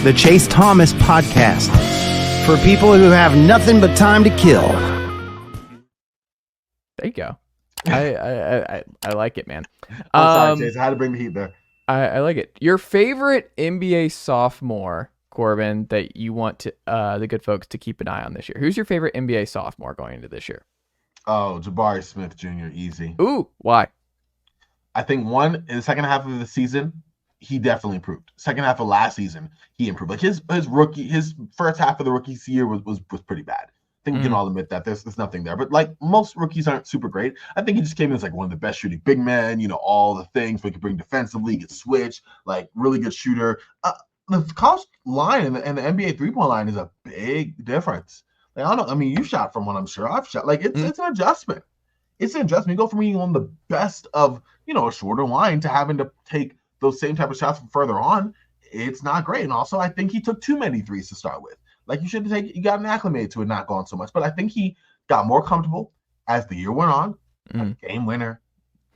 the Chase Thomas Podcast, for people who have nothing but time to kill. There you go. I like it, man. I'm sorry, Chase. I had to bring the heat there. I like it. Your favorite NBA sophomore, Corban, that you want to the good folks to keep an eye on this year. Who's your favorite NBA sophomore going into this year? Oh, Jabari Smith Jr. Easy. Ooh, why? I think in the second half of the season, he definitely improved. Second half of last season, he improved. Like his first half of the rookie year was pretty bad. I think we can all admit that there's nothing there. But like most rookies aren't super great. I think he just came in as like one of the best shooting big men, all the things we could bring defensively, get switch, like really good shooter. The college line and the NBA 3-point line is a big difference. Like, I don't know. I mean, you shot from one, I'm sure. I've shot. Like it's an adjustment. It's an adjustment. You go from being on the best of, a shorter line to having to take those same type of shots from further on. It's not great. And also, I think he took too many threes to start with. Like you gotten acclimated to it not going so much. But I think he got more comfortable as the year went on. Game winner,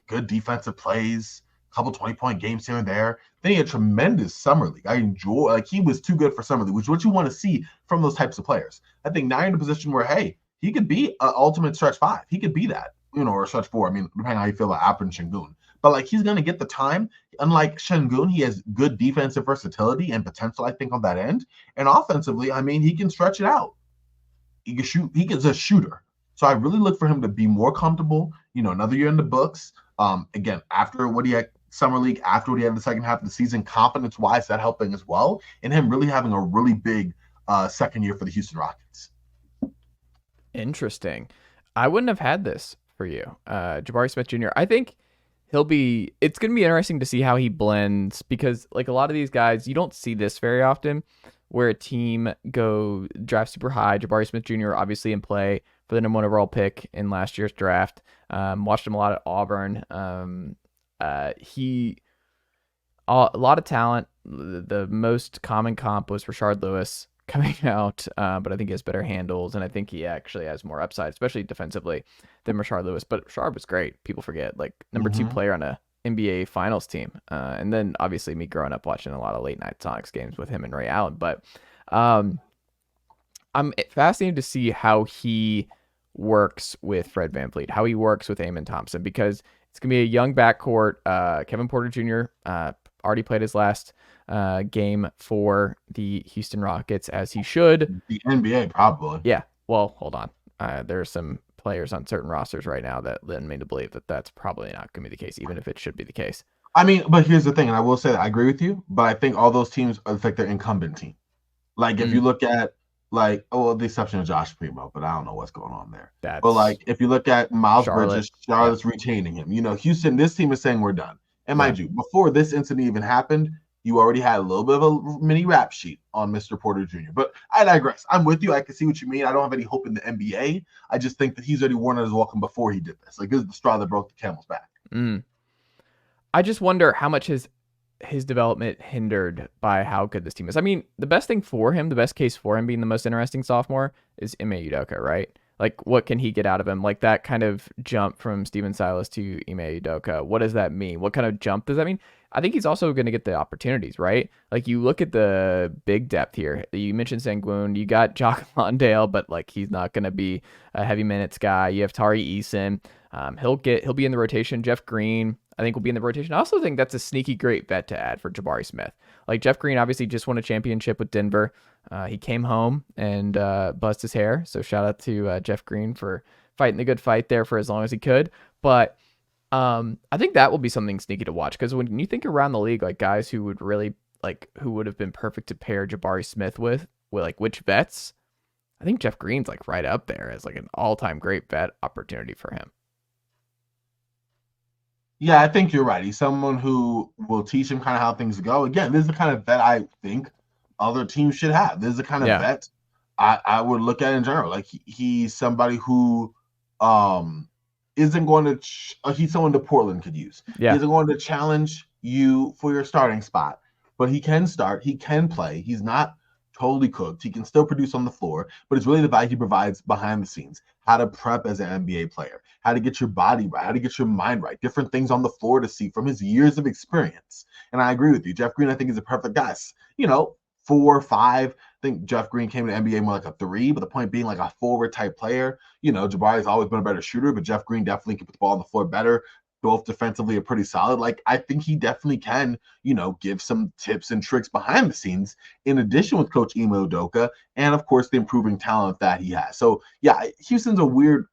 good defensive plays, a couple 20-point games here and there. Then he had tremendous summer league. I enjoy, he was too good for summer league, which is what you want to see from those types of players. I think now you're in a position where, hey, he could be an ultimate stretch 5. He could be that, or stretch 4. I mean, depending on how you feel about App and Şengün. But he's going to get the time. Unlike Şengün, he has good defensive versatility and potential, I think, on that end. And offensively, I mean, he can stretch it out. He can shoot. He is a shooter. So I really look for him to be more comfortable, another year in the books. Again, after what he had summer league, after what he had in the second half of the season, confidence-wise, that helping as well. And him really having a really big second year for the Houston Rockets. Interesting. I wouldn't have had this for you. Jabari Smith Jr., I think it's going to be interesting to see how he blends, because a lot of these guys, you don't see this very often where a team draft super high. Jabari Smith Jr. obviously in play for the #1 overall pick in last year's draft. Watched him a lot at Auburn. A lot of talent. The most common comp was Rashard Lewis coming out, but I think he has better handles, and I think he actually has more upside, especially defensively, than Rashard Lewis. But Rashard was great. People forget, number 2 player on a NBA Finals team, and then obviously me growing up watching a lot of late night Sonics games with him and Ray Allen. But I'm fascinated to see how he works with Fred VanVleet, how he works with Amen Thompson, because it's gonna be a young backcourt. Kevin Porter Jr. Already played his last game for the Houston Rockets, as he should. The NBA, probably. Yeah. Well, hold on. There are some players on certain rosters right now that lead me to believe that that's probably not going to be the case, even if it should be the case. I mean, but here's the thing, and I will say that I agree with you, but I think all those teams affect their incumbent team. If you look at, the exception of Josh Primo, but I don't know what's going on there. But, if you look at Miles Bridges, Charlotte's retaining him. Houston, this team is saying we're done. And mind you, before this incident even happened, you already had a little bit of a mini rap sheet on Mr. Porter Jr. But I digress. I'm with you. I can see what you mean. I don't have any hope in the NBA. I just think that he's already worn out his welcome before he did this. This is the straw that broke the camel's back. I just wonder how much his development hindered by how good this team is. I mean, the best case for him being the most interesting sophomore is Ime Udoka, right? What can he get out of him? That kind of jump from Steven Silas to Ime Udoka. What does that mean? What kind of jump does that mean? I think he's also going to get the opportunities, right? You look at the big depth here. You mentioned Şengün. You got Jock Landale, but he's not going to be a heavy minutes guy. You have Tari Eason. He'll be in the rotation. Jeff Green, I think, will be in the rotation. I also think that's a sneaky great vet to add for Jabari Smith. Jeff Green obviously just won a championship with Denver. He came home and buzzed his hair. So shout out to Jeff Green for fighting the good fight there for as long as he could. But I think that will be something sneaky to watch, because when you think around the league, guys who would really who would have been perfect to pair Jabari Smith with which vets, I think Jeff Green's right up there as an all-time great vet opportunity for him. Yeah, I think you're right. He's someone who will teach him kind of how things go. Again, this is the kind of vet I think other teams should have. This is the kind of vet I would look at in general. He's somebody who isn't going to he's someone that Portland could use. Yeah. He isn't going to challenge you for your starting spot, but he can start, he can play. He's not totally cooked. He can still produce on the floor, but it's really the value he provides behind the scenes. How to prep as an NBA player, how to get your body right, how to get your mind right, different things on the floor to see from his years of experience. And I agree with you. Jeff Green, I think, is a perfect guy. 4, 5. I think Jeff Green came to the NBA more like a 3, but the point being like a forward type player. Jabari's always been a better shooter, but Jeff Green definitely can put the ball on the floor better. Both defensively are pretty solid. Like, I think he definitely can, give some tips and tricks behind the scenes in addition with Coach Ime Udoka and, of course, the improving talent that he has. So, yeah, Houston's a weird